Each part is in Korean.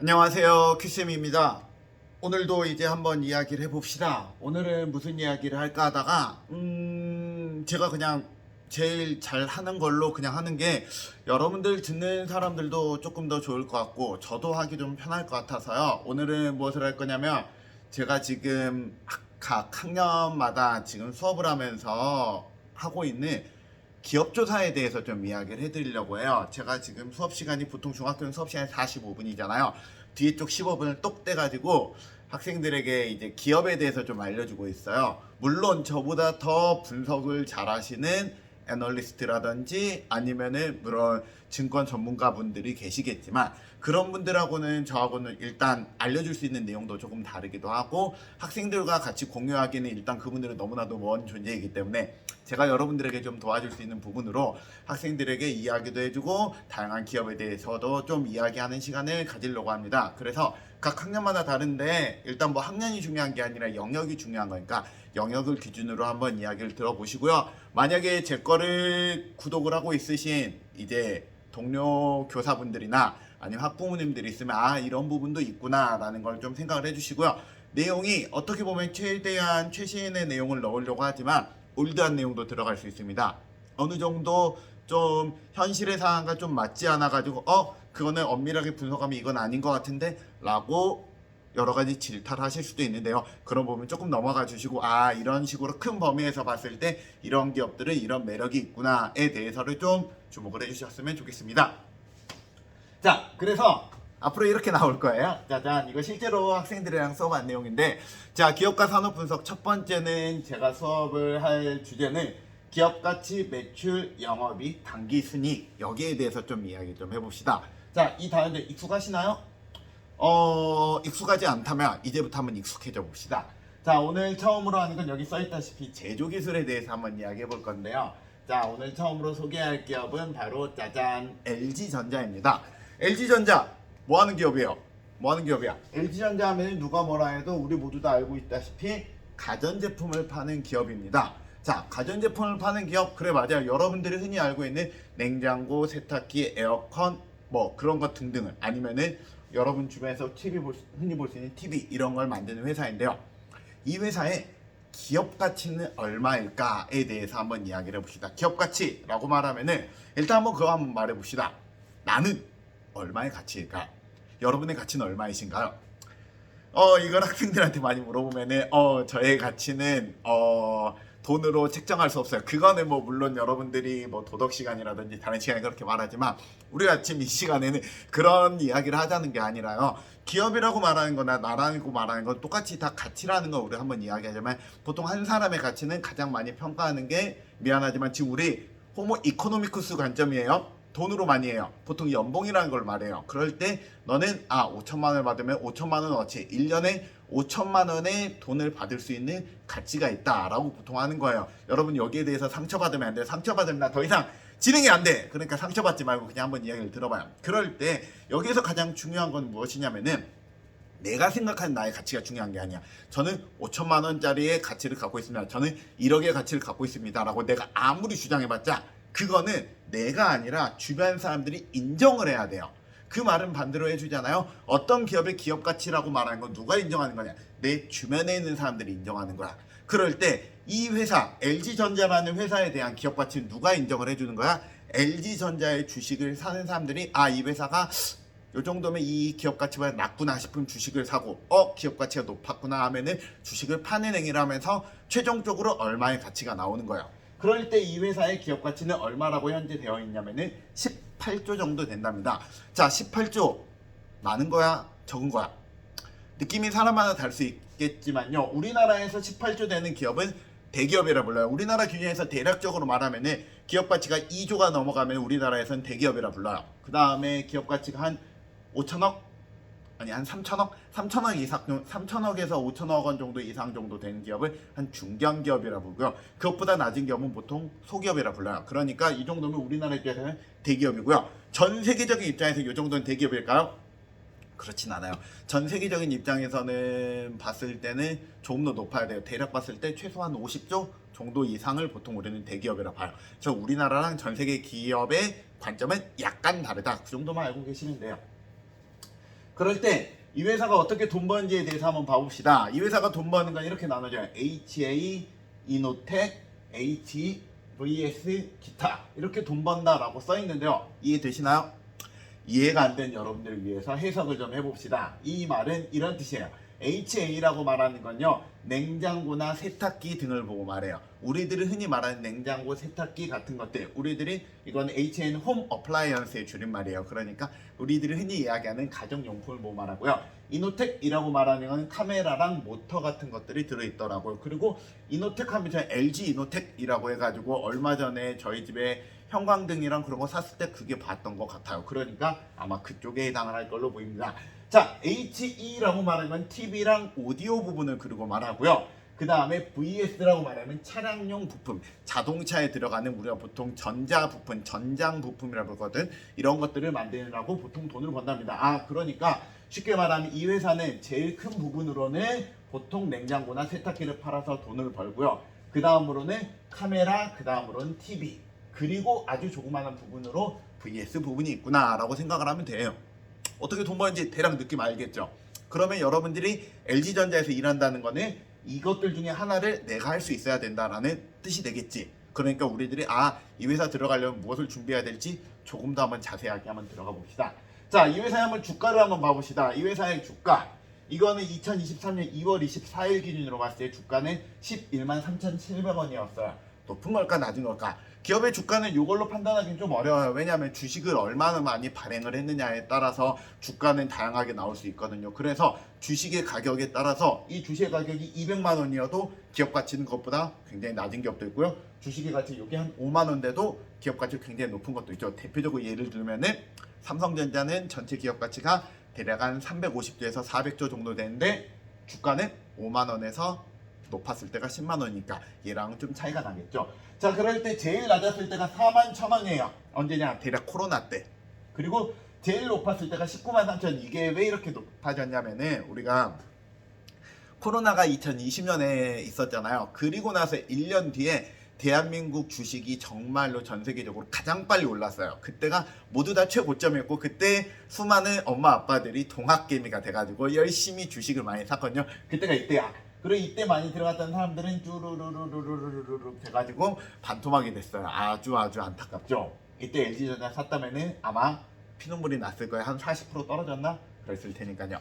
안녕하세요, 큐쌤입니다. 오늘도 이제 한번 이야기를 해봅시다. 오늘은 무슨 이야기를 할까 하다가 제가 그냥 제일 잘 하는 걸로 그냥 하는 게 여러분들 듣는 사람들도 조금 더 좋을 것 같고 저도 하기 좀 편할 것 같아서요. 오늘은 무엇을 할 거냐면 제가 지금 각 학년마다 지금 수업을 하면서 하고 있는 기업조사에 대해서 좀 이야기를 해드리려고 해요. 제가 지금 수업 시간이 보통 중학교는 수업 시간이 45분이잖아요. 뒤에 쪽 15분을 똑 떼가지고 학생들에게 이제 기업에 대해서 좀 알려주고 있어요. 물론 저보다 더 분석을 잘 하시는 애널리스트라든지 아니면은 물론 증권 전문가분들이 계시겠지만 그런 분들하고는 저하고는 일단 알려줄 수 있는 내용도 조금 다르기도 하고 학생들과 같이 공유하기는 일단 그분들은 너무나도 먼 존재이기 때문에 제가 여러분들에게 좀 도와줄 수 있는 부분으로 학생들에게 이야기도 해주고 다양한 기업에 대해서도 좀 이야기하는 시간을 가지려고 합니다. 그래서 각 학년마다 다른데 일단 뭐 학년이 중요한 게 아니라 영역이 중요한 거니까 영역을 기준으로 한번 이야기를 들어보시고요. 만약에 제 거를 구독을 하고 있으신 이제 동료 교사분들이나 아니면 학부모님들이 있으면 아 이런 부분도 있구나 라는 걸 좀 생각을 해주시고요. 내용이 어떻게 보면 최대한 최신의 내용을 넣으려고 하지만 올드한 내용도 들어갈 수 있습니다. 어느 정도 좀 현실의 상황과 좀 맞지 않아 가지고 그거는 엄밀하게 분석하면 이건 아닌 것 같은데 라고 여러 가지 질타를 하실 수도 있는데요. 그런 부분 조금 넘어가 주시고 아 이런 식으로 큰 범위에서 봤을 때 이런 기업들은 이런 매력이 있구나에 대해서를 좀 주목을 해주셨으면 좋겠습니다. 자, 그래서 앞으로 이렇게 나올 거예요. 짜잔, 이거 실제로 학생들이랑 수업한 내용인데, 자, 기업가 산업 분석 첫 번째는 제가 수업을 할 주제는 기업 가치, 매출, 영업이익, 당기 순이익 여기에 대해서 좀 이야기 좀 해봅시다. 자, 이 다음에 익숙하시나요? 익숙하지 않다면 이제부터 한번 익숙해져 봅시다. 자, 오늘 처음으로 하는 건 여기 써있다시피 제조기술에 대해서 한번 이야기해 볼 건데요. 자, 오늘 처음으로 소개할 기업은 바로 짜잔, LG전자입니다. LG전자 뭐 하는 기업이에요? 뭐 하는 기업이야? LG전자 하면 누가 뭐라 해도 우리 모두 다 알고 있다시피 가전제품을 파는 기업입니다. 자, 가전제품을 파는 기업, 그래 맞아요. 여러분들이 흔히 알고 있는 냉장고, 세탁기, 에어컨 뭐 그런 것 등등을 아니면은 여러분 주변에서 흔히 볼 수 있는 TV 이런 걸 만드는 회사인데요. 이 회사의 기업 가치는 얼마일까에 대해서 한번 이야기를 해봅시다. 기업 가치라고 말하면은 일단 한번 그거 한번 말해봅시다. 나는 얼마의 가치일까? 여러분의 가치는 얼마이신가요? 이걸 학생들한테 많이 물어보면은 저의 가치는 돈으로 책정할 수 없어요. 그거는 뭐 물론 여러분들이 뭐 도덕 시간이라든지 다른 시간에 그렇게 말하지만 우리가 지금 이 시간에는 그런 이야기를 하자는 게 아니라요. 기업이라고 말하는 거나 나라고 말하는 건 똑같이 다 가치라는 걸 우리 한번 이야기하자면 보통 한 사람의 가치는 가장 많이 평가하는 게 미안하지만 지금 우리 호모 이코노미쿠스 관점이에요. 돈으로 많이 해요. 보통 연봉이라는 걸 말해요. 그럴 때 너는 5천만 원을 받으면 5천만 원어치 1년에 5천만 원의 돈을 받을 수 있는 가치가 있다라고 보통 하는 거예요. 여러분 여기에 대해서 상처받으면 안 돼요. 상처받으면 나 더 이상 진행이 안 돼. 그러니까 상처받지 말고 그냥 한번 이야기를 들어봐요. 그럴 때 여기에서 가장 중요한 건 무엇이냐면은 내가 생각하는 나의 가치가 중요한 게 아니야. 저는 5천만 원짜리의 가치를 갖고 있습니다. 저는 1억의 가치를 갖고 있습니다. 라고 내가 아무리 주장해봤자 그거는 내가 아니라 주변 사람들이 인정을 해야 돼요. 그 말은 반대로 해주잖아요. 어떤 기업의 기업 가치라고 말하는 건 누가 인정하는 거냐? 내 주변에 있는 사람들이 인정하는 거야. 그럴 때 이 회사, LG전자라는 회사에 대한 기업 가치는 누가 인정을 해주는 거야? LG전자의 주식을 사는 사람들이 이 회사가 요 정도면 이 기업 가치가 낮구나 싶으면 주식을 사고 기업 가치가 높았구나 하면은 주식을 파는 행위를 하면서 최종적으로 얼마의 가치가 나오는 거예요. 그럴 때 이 회사의 기업 가치는 얼마라고 현재 되어 있냐면은 18조 정도 된답니다. 자, 18조 많은 거야, 적은 거야? 느낌이 사람마다 다를 수 있겠지만요. 우리나라에서 18조 되는 기업은 대기업이라 불러요. 우리나라 기준에서 대략적으로 말하면은 기업 가치가 2조가 넘어가면 우리나라에서는 대기업이라 불러요. 그 다음에 기업 가치가 한 5천억? 아니 한 3천억? 3천억 이상, 3천억에서 5천억 원 정도 이상 정도 되는 기업을 한 중견기업이라 부르고요. 그것보다 낮은 기업은 보통 소기업이라 불러요. 그러니까 이 정도면 우리나라 입장에서는 대기업이고요. 전 세계적인 입장에서 이 정도는 대기업일까요? 그렇진 않아요. 전 세계적인 입장에서는 봤을 때는 조금 더 높아야 돼요. 대략 봤을 때 최소한 50조 정도 이상을 보통 우리는 대기업이라 봐요. 그래서 우리나라랑 전 세계 기업의 관점은 약간 다르다. 그 정도만 알고 계시면 돼요. 그럴 때 이 회사가 어떻게 돈 버는지에 대해서 한번 봐봅시다. 이 회사가 돈 버는 건 이렇게 나눠져요. HA, 이노텍, H, VS, 기타 이렇게 돈 번다라고 써 있는데요. 이해되시나요? 이해가 안 된 여러분들을 위해서 해석을 좀 해봅시다. 이 말은 이런 뜻이에요. HA라고 말하는 건요, 냉장고나 세탁기 등을 보고 말해요. 우리들이 흔히 말하는 냉장고, 세탁기 같은 것들, 우리들이 이건 HA는 홈 어플라이언스의 줄임말이에요. 그러니까 우리들이 흔히 이야기하는 가정용품을 보고 말하고요. 이노텍이라고 말하는 건 카메라랑 모터 같은 것들이 들어있더라고요. 그리고 이노텍 하면 저는 LG 이노텍이라고 해가지고 얼마 전에 저희 집에 형광등이랑 그런 거 샀을 때 그게 봤던 것 같아요. 그러니까 아마 그쪽에 해당을 할 걸로 보입니다. 자, HE라고 말하면 TV랑 오디오 부분을 그리고 말하고요. 그 다음에 VS라고 말하면 차량용 부품, 자동차에 들어가는 우리가 보통 전자 부품, 전장 부품이라고 하거든. 이런 것들을 만드느라고 보통 돈을 번답니다. 아, 그러니까 쉽게 말하면 이 회사는 제일 큰 부분으로는 보통 냉장고나 세탁기를 팔아서 돈을 벌고요. 그 다음으로는 카메라, 그 다음으로는 TV, 그리고 아주 조그마한 부분으로 VS 부분이 있구나 라고 생각을 하면 돼요. 어떻게 돈 버는지 대략 느낌 알겠죠? 그러면 여러분들이 LG전자에서 일한다는 거는 이것들 중에 하나를 내가 할 수 있어야 된다라는 뜻이 되겠지. 그러니까 우리들이 이 회사 들어가려면 무엇을 준비해야 될지 조금 더 한번 자세하게 한번 들어가 봅시다. 자, 이 회사의 한번 주가를 한번 봐봅시다. 이 회사의 주가, 이거는 2023년 2월 24일 기준으로 봤을 때 주가는 11만 3,700원이었어요. 높은 걸까 낮은 걸까? 기업의 주가는 이걸로 판단하기는 좀 어려워요. 왜냐하면 주식을 얼마나 많이 발행을 했느냐에 따라서 주가는 다양하게 나올 수 있거든요. 그래서 주식의 가격에 따라서 이 주식의 가격이 200만 원이어도 기업 가치는 것보다 굉장히 낮은 기업도 있고요. 주식의 가치 여기 한 5만 원대도 기업 가치 굉장히 높은 것도 있죠. 대표적으로 예를 들면은 삼성전자는 전체 기업 가치가 대략 한 350조에서 400조 정도 되는데 주가는 5만 원에서 높았을 때가 10만 원이니까 얘랑 좀 차이가 나겠죠. 자, 그럴 때 제일 낮았을 때가 4만 1,000원이에요. 언제냐? 대략 코로나 때. 그리고 제일 높았을 때가 19만 3천. 이게 왜 이렇게 높아졌냐면은 우리가 코로나가 2020년에 있었잖아요. 그리고 나서 1년 뒤에 대한민국 주식이 정말로 전 세계적으로 가장 빨리 올랐어요. 그때가 모두 다 최고점이었고 그때 수많은 엄마 아빠들이 동학개미가 돼가지고 열심히 주식을 많이 샀거든요. 그때가 이때야. 그리고 이때 많이 들어갔던 사람들은 쭈루루루루루루루 돼가지고 반토막이 됐어요. 아주 안타깝죠. 이때 LG전자 샀다면은 아마 피눈물이 났을 거예요. 한 40% 떨어졌나? 그랬을 테니까요.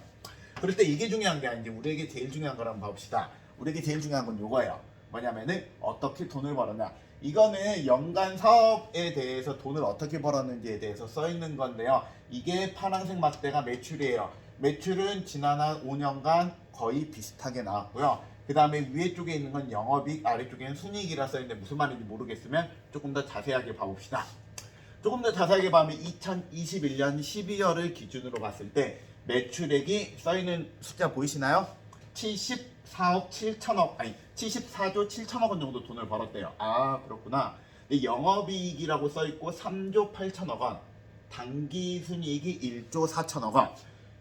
그럴 때 이게 중요한 게 아니지. 우리에게 제일 중요한 걸 한번 봐봅시다. 우리에게 제일 중요한 건 요거예요. 뭐냐면은 어떻게 돈을 벌었냐. 이거는 연간 사업에 대해서 돈을 어떻게 벌었는지에 대해서 써 있는 건데요. 이게 파란색 막대가 매출이에요. 매출은 지난 한 5년간 거의 비슷하게 나왔고요. 그 다음에 위에 쪽에 있는 건 영업이익, 아래쪽에는 순이익이라 써있는데 무슨 말인지 모르겠으면 조금 더 자세하게 봐봅시다. 조금 더 자세하게 보면 2021년 12월을 기준으로 봤을 때 매출액이 써있는 숫자 보이시나요? 74억 7천억, 아니 74조 7천억 원 정도 돈을 벌었대요. 아, 그렇구나. 근데 영업이익이라고 써있고 3조 8천억 원, 당기순이익이 1조 4천억 원,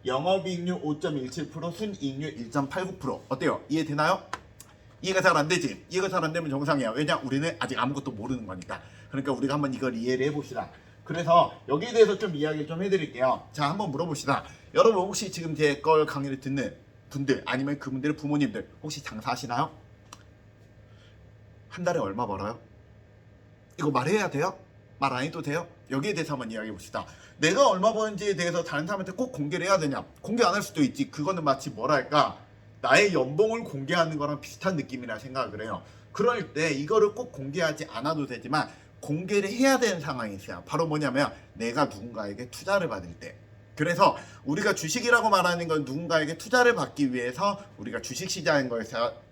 영업이익률 5.17%, 순이익률 1.89%. 어때요? 이해되나요? 이해가 잘 안 되지? 이해가 잘 안 되면 정상이야. 왜냐? 우리는 아직 아무것도 모르는 거니까. 그러니까 우리가 한번 이걸 이해를 해봅시다. 그래서 여기에 대해서 좀 이야기를 좀 해드릴게요. 자, 한번 물어봅시다. 여러분 혹시 지금 제 걸 강의를 듣는 분들 아니면 그분들의 부모님들 혹시 장사하시나요? 한 달에 얼마 벌어요? 이거 말해야 돼요? 말 안 해도 돼요? 여기에 대해서 한번 이야기해 봅시다. 내가 얼마 버는지에 대해서 다른 사람한테 꼭 공개를 해야 되냐? 공개 안 할 수도 있지. 그거는 마치 뭐랄까 나의 연봉을 공개하는 거랑 비슷한 느낌이라 생각을 해요. 그럴 때 이거를 꼭 공개하지 않아도 되지만 공개를 해야 되는 상황이 있어요. 바로 뭐냐면 내가 누군가에게 투자를 받을 때. 그래서 우리가 주식이라고 말하는 건 누군가에게 투자를 받기 위해서 우리가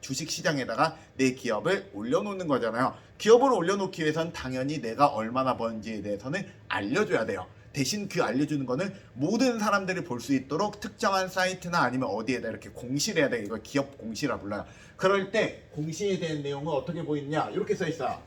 주식시장에다가 내 기업을 올려놓는 거잖아요. 기업을 올려놓기 위해서는 당연히 내가 얼마나 버는지에 대해서는 알려줘야 돼요. 대신 그 알려주는 거는 모든 사람들이 볼 수 있도록 특정한 사이트나 아니면 어디에다 이렇게 공시를 해야 돼요. 이걸 기업 공시라 불러요. 그럴 때 공시에 대한 내용은 어떻게 보이느냐? 이렇게 써 있어요.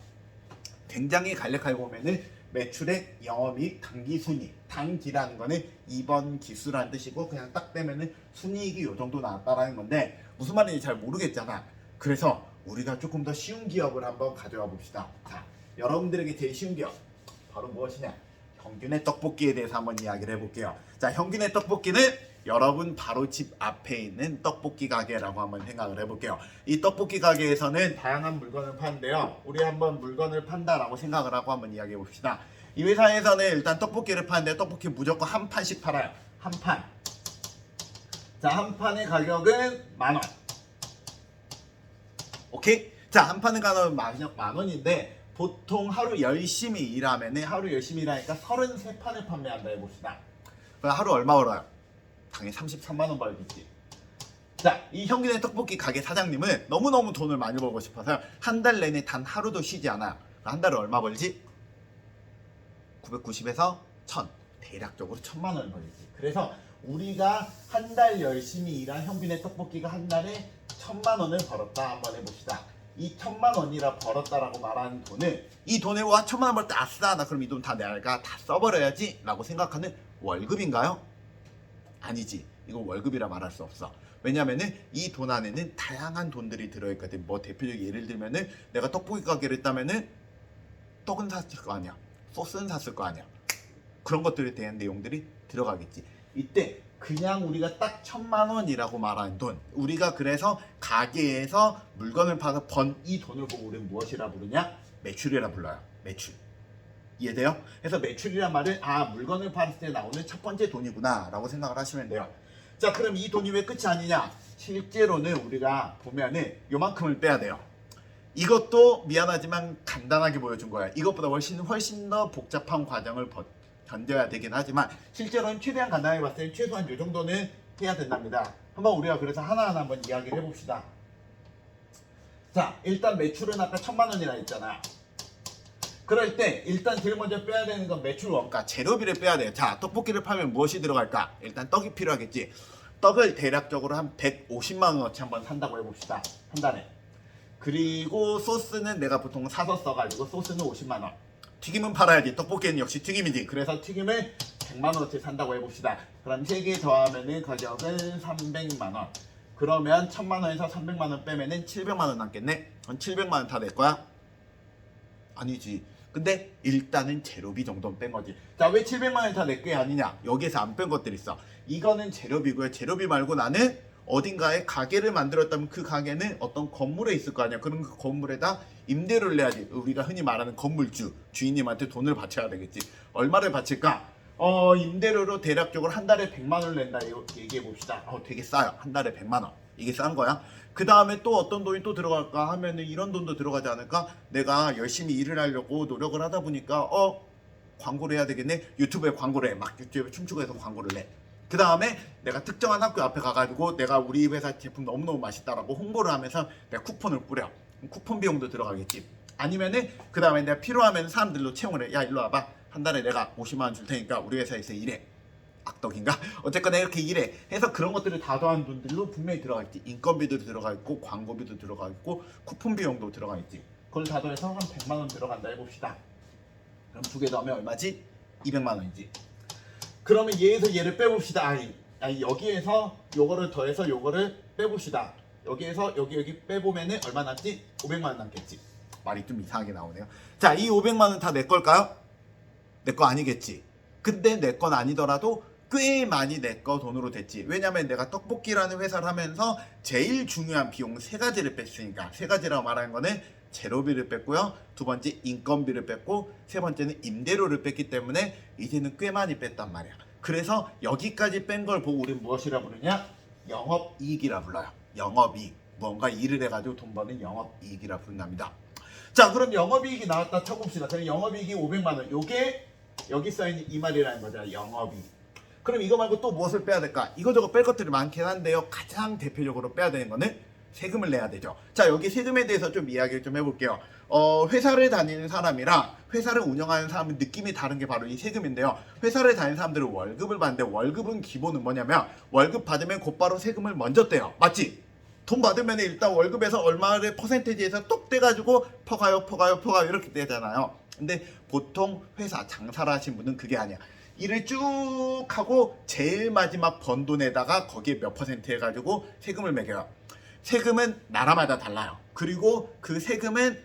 굉장히 간략하게 보면은 매출액, 영업이익, 당기순이익. 당기라는 거는 이번 기수라는 뜻이고 그냥 딱 빼면은 순이익이 요 정도 나왔다라는 건데 무슨 말인지 잘 모르겠잖아. 그래서 우리가 조금 더 쉬운 기업을 한번 가져와 봅시다. 자, 여러분들에게 제일 쉬운 기업 바로 무엇이냐? 형균의 떡볶이에 대해서 한번 이야기를 해볼게요. 자, 형균의 떡볶이는 여러분 바로 집 앞에 있는 떡볶이 가게라고 한번 생각을 해볼게요. 이 떡볶이 가게에서는 다양한 물건을 파는데요. 우리 한번 물건을 판다라고 생각을 하고 한번 이야기해 봅시다. 이 회사에서는 일단 떡볶이를 파는데 떡볶이 무조건 한 판씩 팔아요. 한 판. 자, 한 판의 가격은 10,000원. 오케이? 자, 한 판의 가격은 10,000원인데 보통 하루 열심히 일하면은 하루 열심히 일하니까 33판을 판매한다 해봅시다. 그럼 하루 얼마 벌어요? 당연히 33만원 벌겠지. 자, 이 형균의 떡볶이 가게 사장님은 너무너무 돈을 많이 벌고 싶어서 한 달 내내 단 하루도 쉬지 않아요. 한 달에 얼마 벌지? 990에서 1000. 대략적으로 1000만원을 벌지. 그래서 우리가 한 달 열심히 일한 형균의 떡볶이가 한 달에 1000만원을 벌었다 한번 해봅시다. 이 1000만원이라 벌었다라고 말하는 돈은 이 돈을 와 1000만원 벌었다 아싸 나 그럼 이 돈 다 내가 다 써버려야지 라고 생각하는 월급인가요? 아니지. 이거 월급이라 말할 수 없어. 왜냐면은 이 돈 안에는 다양한 돈들이 들어있거든. 뭐 대표적인 예를 들면은 내가 떡볶이 가게를 했다면은 떡은 샀을 거 아니야. 소스는 샀을 거 아니야. 그런 것들에 대한 내용들이 들어가겠지. 이때 그냥 우리가 딱 1000만원이라고 말하는 돈, 우리가 그래서 가게에서 물건을 파서 번 이 돈을 보고 우리는 무엇이라 부르냐? 매출이라 불러요. 매출. 이해돼요? 그래서 매출이란 말은 물건을 팔을 때 나오는 첫 번째 돈이구나 라고 생각을 하시면 돼요. 자, 그럼 이 돈이 왜 끝이 아니냐? 실제로는 우리가 보면은 요만큼을 빼야 돼요. 이것도 미안하지만 간단하게 보여준 거야. 이것보다 훨씬 더 복잡한 과정을 견뎌야 되긴 하지만 실제로는 최대한 간단하게 봤을 때 최소한 이 정도는 해야 된답니다. 한번 우리가 그래서 하나하나 한번 이야기를 해봅시다. 자, 일단 매출은 아까 1000만원이라 했잖아. 그럴 때 일단 제일 먼저 빼야 되는 건 매출 원가, 재료비를 빼야 돼요. 자, 떡볶이를 팔면 무엇이 들어갈까? 일단 떡이 필요하겠지. 떡을 대략적으로 한 150만원어치 한번 산다고 해봅시다. 한 달에. 그리고 소스는 내가 보통 사서 써가지고 소스는 50만원. 튀김은 팔아야지. 떡볶이는 역시 튀김이지. 그래서 튀김을 100만원어치 산다고 해봅시다. 그럼 3개 더하면은 가격은 300만원. 그러면 1000만원에서 300만원 빼면은 700만원 남겠네? 그럼 700만원 다 낼 거야? 아니지. 근데 일단은 재료비 정도는 뺀 거지. 자, 왜 700만원 다 내 게 아니냐? 여기에서 안 뺀 것들이 있어. 이거는 재료비고요. 재료비 말고 나는 어딘가에 가게를 만들었다면 그 가게는 어떤 건물에 있을 거 아니야. 그럼 그 건물에다 임대료를 내야지. 우리가 흔히 말하는 건물주, 주인님한테 돈을 바쳐야 되겠지. 얼마를 바칠까? 임대료로 대략적으로 한 달에 100만원을 낸다 얘기해 봅시다. 되게 싸요. 한 달에 100만원. 이게 싼 거야. 그 다음에 또 어떤 돈이 또 들어갈까 하면은 이런 돈도 들어가지 않을까? 내가 열심히 일을 하려고 노력을 하다 보니까 광고를 해야 되겠네. 유튜브에 광고를 해. 막 유튜브에 춤추고 해서 광고를 해. 그 다음에 내가 특정한 학교 앞에 가가지고 내가 우리 회사 제품 너무너무 맛있다라고 홍보를 하면서 내가 쿠폰을 뿌려. 쿠폰 비용도 들어가겠지. 아니면은 그 다음에 내가 필요하면 사람들로 채용을 해. 야, 일로 와봐. 한 달에 내가 50만원 줄 테니까 우리 회사에서 일해. 악덕인가? 어쨌거나 이렇게 일해. 해서 그런 것들을 다 더한 돈들로 분명히 들어가 있지. 인건비도 들어가 있고 광고비도 들어가 있고 쿠폰 비용도 들어가 있지. 그걸 다 더해서 한 100만원 들어간다 해봅시다. 그럼 두 개 더하면 얼마지? 200만원이지. 그러면 얘에서 얘를 빼봅시다. 여기에서 요거를 더해서 요거를 빼봅시다. 여기에서 여기 빼보면은 얼마 남지? 500만원 남겠지. 말이 좀 이상하게 나오네요. 자, 이 500만원 다 내 걸까요? 내 거 아니겠지. 근데 내 건 아니더라도 꽤 많이 내 거 돈으로 됐지. 왜냐면 내가 떡볶이라는 회사를 하면서 제일 중요한 비용 3가지를 뺐으니까. 3가지라고 말하는 거는 재료비를 뺐고요. 두 번째 인건비를 뺐고 세 번째는 임대료를 뺐기 때문에 이제는 꽤 많이 뺐단 말이야. 그래서 여기까지 뺀 걸 보고 우리는 무엇이라 부르냐? 영업이익이라 불러요. 영업이익. 뭔가 일을 해가지고 돈 버는 영업이익이라 부른답니다. 자, 그럼 영업이익이 나왔다 쳐봅시다. 그럼 영업이익이 500만원. 요게 여기 써있는 이 말이라는 거죠. 영업이익. 그럼 이거 말고 또 무엇을 빼야 될까? 이거저거 뺄 것들이 많긴 한데요. 가장 대표적으로 빼야 되는 거는 세금을 내야 되죠. 자, 여기 세금에 대해서 좀 이야기를 좀 해볼게요. 회사를 다니는 사람이랑 회사를 운영하는 사람은 느낌이 다른 게 바로 이 세금인데요. 회사를 다니는 사람들은 월급을 받는데 월급은 기본은 뭐냐면 월급 받으면 곧바로 세금을 먼저 떼요. 맞지? 돈 받으면 일단 월급에서 얼마를 퍼센테이지에서 똑 떼가지고 퍼가요 이렇게 떼잖아요. 근데 보통 회사 장사를 하신 분은 그게 아니야. 일을 쭉 하고 제일 마지막 번 돈에다가 거기에 몇 퍼센트 해가지고 세금을 매겨요. 세금은 나라마다 달라요. 그리고 그 세금은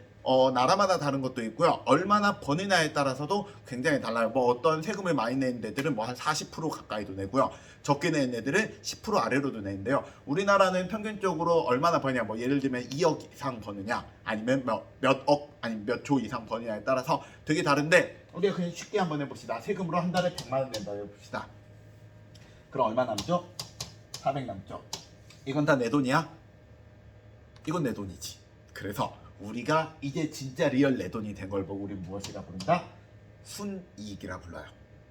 나라마다 다른 것도 있고요. 얼마나 버느냐에 따라서도 굉장히 달라요. 뭐 어떤 세금을 많이 내는 데들은 뭐 한 40% 가까이도 내고요. 적게 내는 애들은 10% 아래로도 내는데요. 우리나라는 평균적으로 얼마나 버냐, 뭐 예를 들면 2억 이상 버느냐, 아니면 몇 억, 아니면 몇 조 이상 버느냐에 따라서 되게 다른데, 우리가 그냥 쉽게 한번 해봅시다. 세금으로 한 달에 100만 원 낸다고 해봅시다. 그럼 얼마 남죠? 400 남죠. 이건 다 내 돈이야? 이건 내 돈이지. 그래서 우리가 이제 진짜 리얼 내 돈이 된 걸 보고 우리는 무엇이라 부른다? 순이익이라 불러요.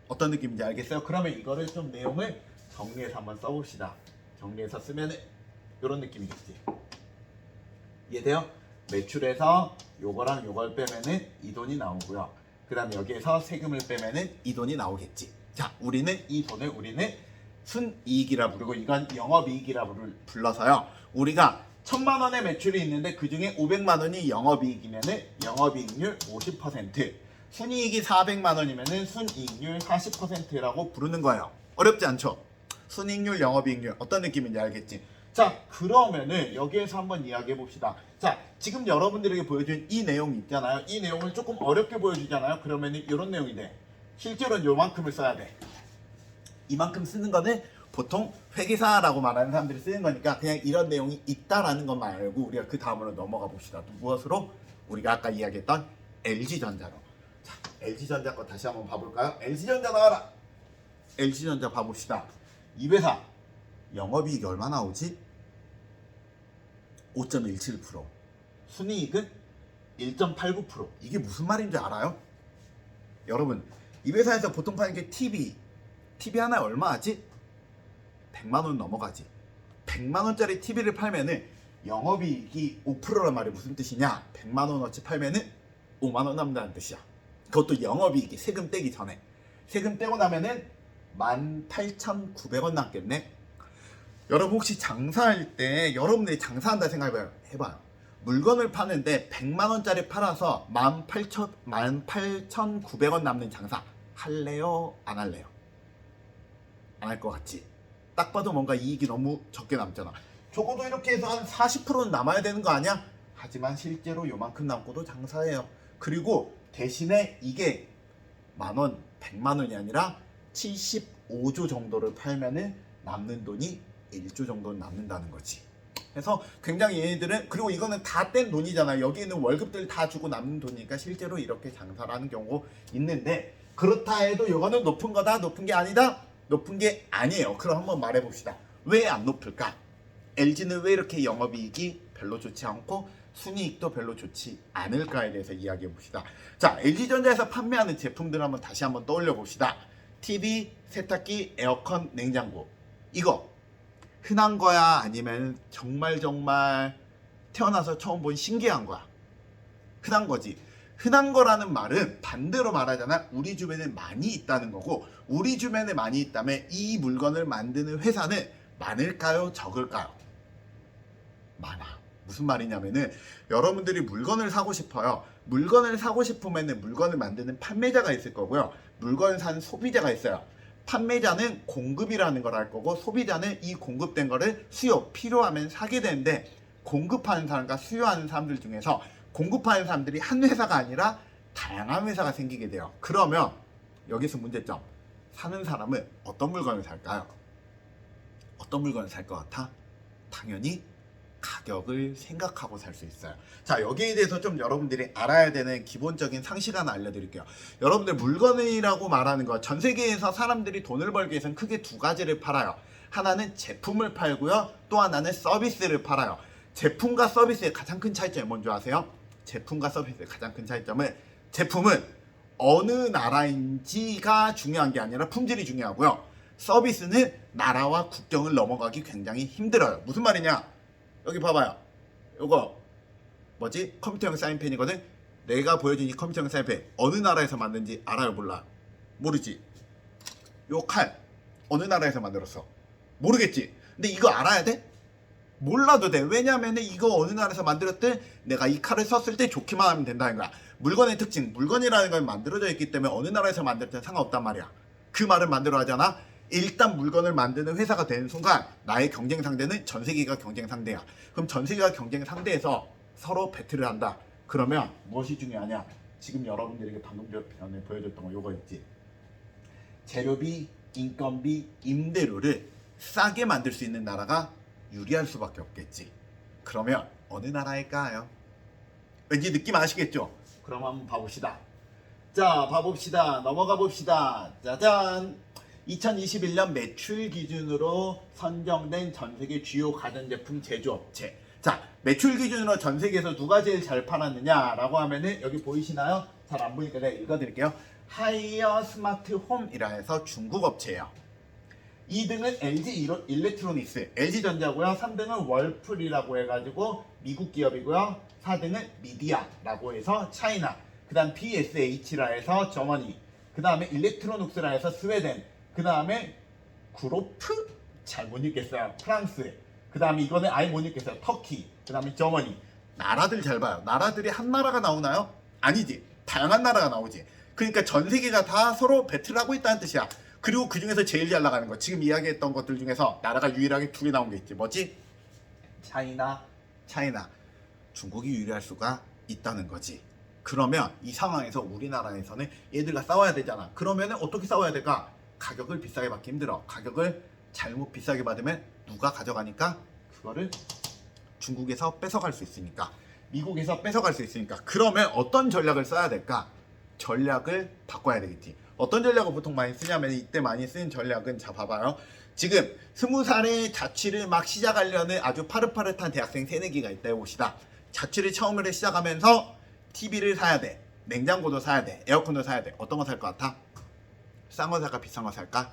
어떤 느낌인지 알겠어요? 그러면 이거를 좀 내용을 정리해서 한번 써봅시다. 정리해서 쓰면은 이런 느낌이겠지. 이해돼요? 매출에서 요거랑 요걸 빼면은 이 돈이 나오고요. 그 다음에 여기에서 세금을 빼면은 이 돈이 나오겠지. 자, 우리는 이 돈을 순이익이라 부르고, 이건 영업이익이라 불러서요. 우리가 1000만 원의 매출이 있는데 그 중에 500만 원이 영업이익이면은 영업이익률 50%, 순이익이 400만 원이면은 순이익률 40%라고 부르는 거예요. 어렵지 않죠? 순이익률, 영업이익률 어떤 느낌인지 알겠지? 자, 그러면은 여기에서 한번 이야기해 봅시다. 자, 지금 여러분들에게 보여준 이 내용 있잖아요. 이 내용을 조금 어렵게 보여주잖아요. 그러면은 이런 내용이 돼. 실제로는 요만큼을 써야 돼. 이만큼 쓰는 거는 보통 회계사라고 말하는 사람들이 쓰는 거니까 그냥 이런 내용이 있다라는 것만 알고 우리가 그 다음으로 넘어가 봅시다. 또 무엇으로? 우리가 아까 이야기했던 LG전자로. 자, LG전자 거 다시 한번 봐볼까요? LG전자 나와라. LG전자 봐봅시다. 이 회사 영업이익이 얼마 나오지? 5.17%. 순이익은 1.89%. 이게 무슨 말인지 알아요? 여러분, 이 회사에서 보통 파는 게 TV 하나에 얼마 하지? 100만 원 넘어가지. 100만 원짜리 TV를 팔면은 영업이익이 5%란 말이 무슨 뜻이냐? 100만 원어치 팔면은 5만 원 남는다는 뜻이야. 그것도 영업이익이 세금 떼기 전에. 세금 떼고 나면은 18,900원 남겠네. 여러분 혹시 장사할 때 여러분들이 장사한다 생각해봐요. 물건을 파는데 100만 원짜리 팔아서 18,900원 남는 장사 할래요? 안 할래요? 안 할 것 같지? 딱 봐도 뭔가 이익이 너무 적게 남잖아. 적어도 이렇게 해서 한 40%는 남아야 되는 거 아니야? 하지만 실제로 요만큼 남고도 장사해요. 그리고 대신에 이게 만원, 100만 원이 아니라 75조 정도를 팔면은 남는 돈이 1조 정도는 남는다는 거지. 그래서 굉장히 얘네들은, 그리고 이거는 다 뗀 돈이잖아요. 여기 있는 월급들 다 주고 남는 돈이니까 실제로 이렇게 장사를 하는 경우가 있는데, 그렇다 해도 이거는 높은 거다, 높은 게 아니다? 높은 게 아니에요. 그럼 한번 말해봅시다. 왜 안 높을까? LG는 왜 이렇게 영업이익이 별로 좋지 않고 순이익도 별로 좋지 않을까에 대해서 이야기해 봅시다. 자, LG전자에서 판매하는 제품들 한번 다시 한번 떠올려 봅시다. TV, 세탁기, 에어컨, 냉장고. 이거 흔한 거야? 아니면 정말 태어나서 처음 본 신기한 거야? 흔한 거지. 흔한 거라는 말은 반대로 말하잖아. 우리 주변에 많이 있다는 거고, 우리 주변에 많이 있다면 이 물건을 만드는 회사는 많을까요? 적을까요? 많아. 무슨 말이냐면은 여러분들이 물건을 사고 싶어요. 물건을 사고 싶으면은 물건을 만드는 판매자가 있을 거고요. 물건을 사는 소비자가 있어요. 판매자는 공급이라는 걸 할 거고, 소비자는 이 공급된 거를 필요하면 사게 되는데, 공급하는 사람과 수요하는 사람들 중에서 공급하는 사람들이 한 회사가 아니라 다양한 회사가 생기게 돼요. 그러면 여기서 문제점. 사는 사람은 어떤 물건을 살까요? 어떤 물건을 살 것 같아? 당연히 가격을 생각하고 살 수 있어요. 자, 여기에 대해서 좀 여러분들이 알아야 되는 기본적인 상식 하나 알려드릴게요. 여러분들 물건이라고 말하는 거, 전 세계에서 사람들이 돈을 벌기 위해서는 크게 두 가지를 팔아요. 하나는 제품을 팔고요. 또 하나는 서비스를 팔아요. 제품과 서비스의 가장 큰 차이점이 뭔지 아세요? 제품과 서비스의 가장 큰 차이점은, 제품은 어느 나라인지가 중요한 게 아니라 품질이 중요하고요. 서비스는 나라와 국경을 넘어가기 굉장히 힘들어요. 무슨 말이냐? 여기 봐봐요. 요거 뭐지? 컴퓨터형 사인펜이거든? 내가 보여준 이 컴퓨터형 사인펜 어느 나라에서 만든지 알아요? 몰라? 모르지? 요 칼 어느 나라에서 만들었어? 모르겠지? 근데 이거 알아야 돼? 몰라도 돼. 왜냐면 이거 어느 나라에서 만들었대? 내가 이 칼을 썼을 때 좋기만 하면 된다는 거야. 물건의 특징, 물건이라는 건 만들어져 있기 때문에 어느 나라에서 만들든 상관없단 말이야. 그 말을 만들어 하잖아. 일단 물건을 만드는 회사가 되는 순간 나의 경쟁 상대는 전 세계가 경쟁 상대야. 그럼 전 세계가 경쟁 상대에서 서로 배틀을 한다. 그러면 무엇이 중요하냐? 지금 여러분들에게 방금 전에 보여줬던 거 요거 있지. 재료비, 인건비, 임대료를 싸게 만들 수 있는 나라가 유리할 수밖에 없겠지. 그러면 어느 나라일까요? 왠지 느낌 아시겠죠? 그럼 한번 봐봅시다. 자, 봐봅시다. 넘어가 봅시다. 짜잔! 2021년 매출 기준으로 선정된 전 세계 주요 가전제품 제조업체. 자, 매출 기준으로 전 세계에서 누가 제일 잘 팔았느냐라고 하면은 여기 보이시나요? 잘 안 보이니까 내가 읽어드릴게요. 하이어 스마트 홈이라 해서 중국 업체예요. 2등은 LG 일렉트로닉스, LG전자고요. 3등은 월풀이라고 해가지고 미국 기업이고요. 4등은 미디아라고 해서 차이나. 그 다음 PSH라 해서 저머니. 그 다음에 일렉트로닉스라 해서 스웨덴. 그 다음에 구로프? 잘 못 읽겠어요. 프랑스. 그 다음에 이거는 아예 못 읽겠어요. 터키. 그 다음에 저머니. 나라들 잘 봐요. 나라들이 한 나라가 나오나요? 아니지. 다양한 나라가 나오지. 그러니까 전 세계가 다 서로 배틀을 하고 있다는 뜻이야. 그리고 그 중에서 제일 잘 나가는 거, 지금 이야기했던 것들 중에서 나라가 유일하게 2개 나온 게 있지. 뭐지? 차이나. 중국이 유리할 수가 있다는 거지. 그러면 이 상황에서 우리나라에서는 얘들과 싸워야 되잖아. 그러면 어떻게 싸워야 될까? 가격을 비싸게 받기 힘들어. 가격을 잘못 비싸게 받으면 누가 가져가니까? 그거를 중국에서 뺏어갈 수 있으니까, 미국에서 뺏어갈 수 있으니까. 그러면 어떤 전략을 써야 될까? 전략을 바꿔야 되겠지. 어떤 전략을 보통 많이 쓰냐면, 이때 많이 쓰는 전략은, 자 봐봐요. 지금 20살에 자취를 막 시작하려는 아주 파릇파릇한 대학생 새내기가 있다 해봅시다. 자취를 처음으로 시작하면서 TV를 사야 돼, 냉장고도 사야 돼, 에어컨도 사야 돼. 어떤 거 살 것 같아? 싼 거 살까 비싼 거 살까?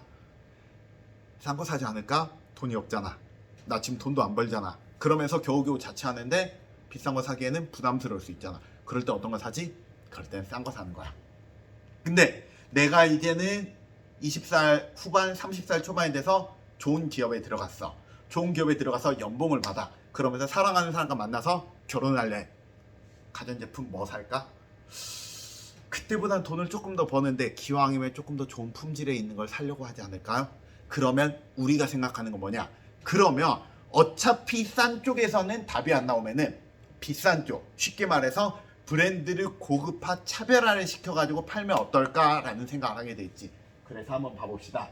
싼 거 사지 않을까? 돈이 없잖아. 나 지금 돈도 안 벌잖아. 그러면서 겨우겨우 자취하는데 비싼 거 사기에는 부담스러울 수 있잖아. 그럴 때 어떤 거 사지? 그럴 땐 싼 거 사는 거야. 근데 내가 이제는 20살 후반 30살 초반이 돼서 좋은 기업에 들어갔어. 좋은 기업에 들어가서 연봉을 받아. 그러면서 사랑하는 사람과 만나서 결혼할래. 가전제품 뭐 살까? 그때보단 돈을 조금 더 버는데 기왕이면 조금 더 좋은 품질에 있는 걸 사려고 하지 않을까요? 그러면 우리가 생각하는 건 뭐냐? 그러면 어차피 싼 쪽에서는 답이 안 나오면은 비싼 쪽, 쉽게 말해서 브랜드를 고급화 차별화를 시켜가지고 팔면 어떨까라는 생각을 하게 돼 있지. 그래서 한번 봐봅시다.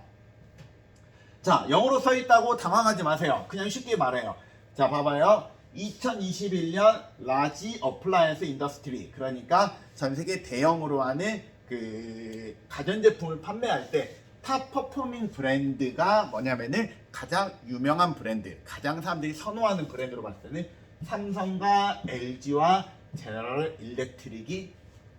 자, 영어로 써있다고 당황하지 마세요. 그냥 쉽게 말해요. 자, 봐봐요. 2021년 라지 어플라이언스 인더스트리, 그러니까 전 세계 대형으로 하는 그 가전제품을 판매할 때 탑 퍼포밍 브랜드가 뭐냐면은 가장 유명한 브랜드, 가장 사람들이 선호하는 브랜드로 봤을 때는 삼성과 LG와 제너럴 일렉트릭이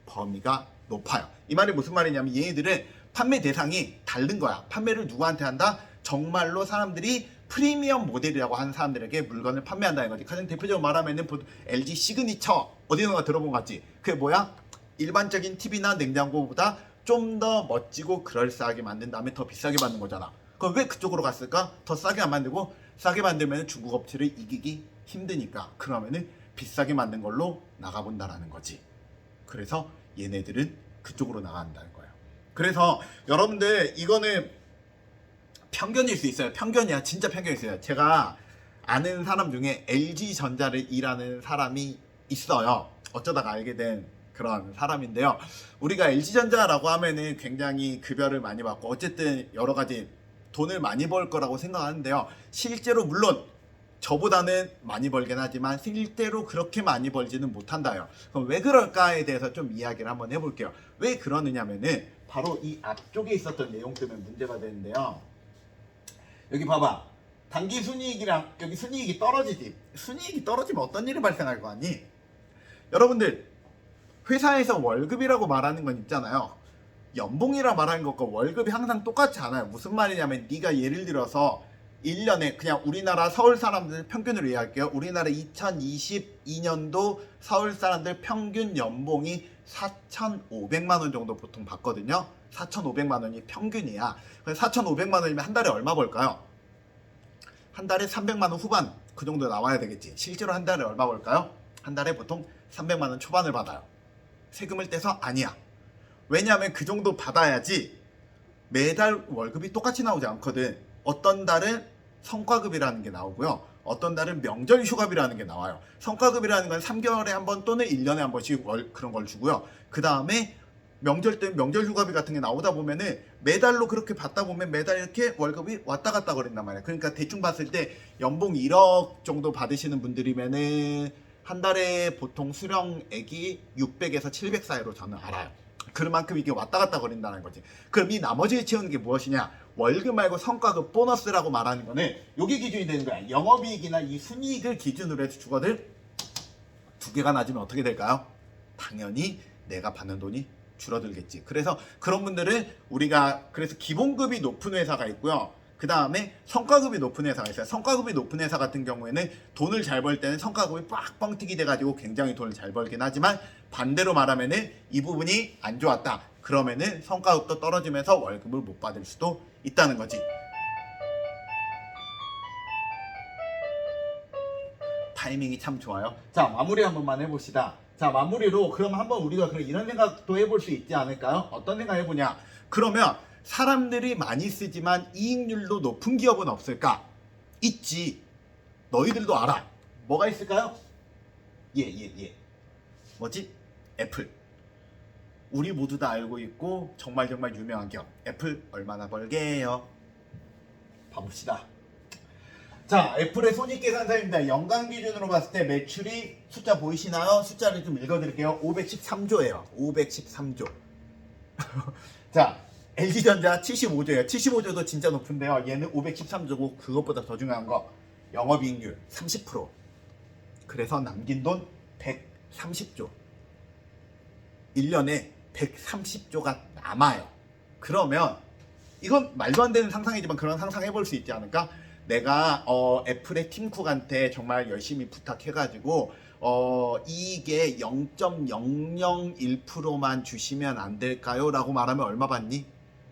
범위가 높아요. 이 말이 무슨 말이냐면 얘네들은 판매 대상이 다른 거야. 판매를 누구한테 한다? 정말로 사람들이 프리미엄 모델이라고 하는 사람들에게 물건을 판매한다는 거지. 가장 대표적으로 말하면은 LG 시그니처, 어디선가 들어본 것 같지? 그게 뭐야? 일반적인 TV나 냉장고보다 좀 더 멋지고 그럴싸하게 만든 다음에 더 비싸게 받는 거잖아. 그럼 왜 그쪽으로 갔을까? 더 싸게 안 만들고, 싸게 만들면 중국 업체를 이기기 힘드니까, 그러면은 비싸게 만든 걸로 나가본다라는 거지. 그래서 얘네들은 그쪽으로 나간다는 거예요. 그래서 여러분들 이거는 편견일 수 있어요. 편견이야. 진짜 편견일 수 있어요. 제가 아는 사람 중에 LG전자를 일하는 사람이 있어요. 어쩌다가 알게 된 그런 사람인데요. 우리가 LG전자라고 하면은 굉장히 급여를 많이 받고 어쨌든 여러 가지 돈을 많이 벌 거라고 생각하는데요. 실제로 물론 저보다는 많이 벌긴 하지만 실제로 그렇게 많이 벌지는 못한다요. 그럼 왜 그럴까에 대해서 좀 이야기를 한번 해볼게요. 왜 그러느냐면은 바로 이 앞쪽에 있었던 내용 때문에 문제가 되는데요. 여기 봐봐. 단기 순이익이랑 여기 순이익이 떨어지지. 순이익이 떨어지면 어떤 일이 발생할 거 아니? 여러분들 회사에서 월급이라고 말하는 건 있잖아요. 연봉이라 말하는 것과 월급이 항상 똑같지 않아요. 무슨 말이냐면 네가 예를 들어서 1년에 그냥 우리나라 서울 사람들 평균으로 이해할게요. 우리나라 2022년도 서울 사람들 평균 연봉이 4,500만 원 정도 보통 받거든요. 4,500만 원이 평균이야. 그래서 4,500만 원이면 한 달에 얼마 벌까요? 한 달에 300만 원 후반 그 정도 나와야 되겠지. 실제로 한 달에 얼마 벌까요? 한 달에 보통 300만 원 초반을 받아요. 세금을 떼서? 아니야. 왜냐하면 그 정도 받아야지 매달 월급이 똑같이 나오지 않거든. 어떤 달은 성과급이라는 게 나오고요. 어떤 달은 명절 휴가비라는 게 나와요. 성과급이라는 건 3개월에 한 번 또는 1년에 한 번씩 그런 걸 주고요. 그 다음에 명절 때 명절 휴가비 같은 게 나오다 보면은 매달로 그렇게 받다 보면 매달 이렇게 월급이 왔다 갔다 거린단 말이에요. 그러니까 대충 봤을 때 연봉 1억 정도 받으시는 분들이면은 한 달에 보통 수령액이 600에서 700 사이로 저는 알아요. 그만큼 이게 왔다 갔다 거린다는 거지. 그럼 이 나머지를 채우는 게 무엇이냐? 월급 말고 성과급 보너스라고 말하는 거는 요게 기준이 되는 거야. 영업이익이나 이 순이익을 기준으로 해서 주거든. 두 개가 낮으면 어떻게 될까요? 당연히 내가 받는 돈이 줄어들겠지. 그래서 그런 분들은 우리가 그래서 기본급이 높은 회사가 있고요. 그 다음에 성과급이 높은 회사가 있어요. 성과급이 높은 회사 같은 경우에는 돈을 잘 벌 때는 성과급이 빡 뻥튀기 돼가지고 굉장히 돈을 잘 벌긴 하지만 반대로 말하면은 이 부분이 안 좋았다. 그러면은 성과급도 떨어지면서 월급을 못 받을 수도 있다는 거지. 타이밍이 참 좋아요. 자, 마무리 한 번만 해봅시다. 자, 마무리로 그럼 한번 우리가 그럼 이런 생각도 해볼 수 있지 않을까요? 어떤 생각 해보냐? 그러면 사람들이 많이 쓰지만 이익률도 높은 기업은 없을까? 있지. 너희들도 알아. 뭐가 있을까요? 예. 뭐지? 애플. 우리 모두 다 알고 있고 정말 유명한 기업. 애플 얼마나 벌게요? 봐봅시다. 자, 애플의 손익계산서입니다. 연간 기준으로 봤을 때 매출이 숫자 보이시나요? 숫자를 좀 읽어드릴게요. 513조예요. 513조. 자, LG전자 75조예요. 75조도 진짜 높은데요. 얘는 513조고 그것보다 더 중요한 거 영업이익률 30%. 그래서 남긴 돈 130조. 1년에 130조가 남아요. 그러면 이건 말도 안 되는 상상이지만 그런 상상 해볼 수 있지 않을까? 내가 애플의 팀쿡한테 정말 열심히 부탁해가지고 이익의 0.001%만 주시면 안 될까요? 라고 말하면 얼마 받니?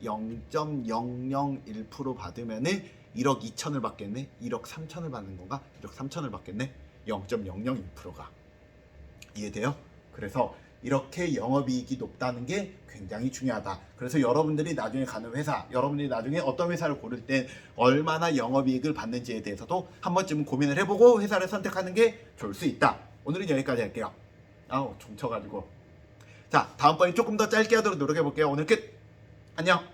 0.001% 받으면은 1억 2천을 받겠네? 1억 3천을 받는 건가? 1억 3천을 받겠네? 0.001%가 이해돼요? 그래서 이렇게 영업이익이 높다는 게 굉장히 중요하다. 그래서 여러분들이 나중에 가는 회사, 여러분들이 나중에 어떤 회사를 고를 때 얼마나 영업이익을 받는지에 대해서도 한 번쯤은 고민을 해보고 회사를 선택하는 게 좋을 수 있다. 오늘은 여기까지 할게요. 아우, 종쳐가지고. 자, 다음번에 조금 더 짧게 하도록 노력해볼게요. 오늘 끝! 안녕!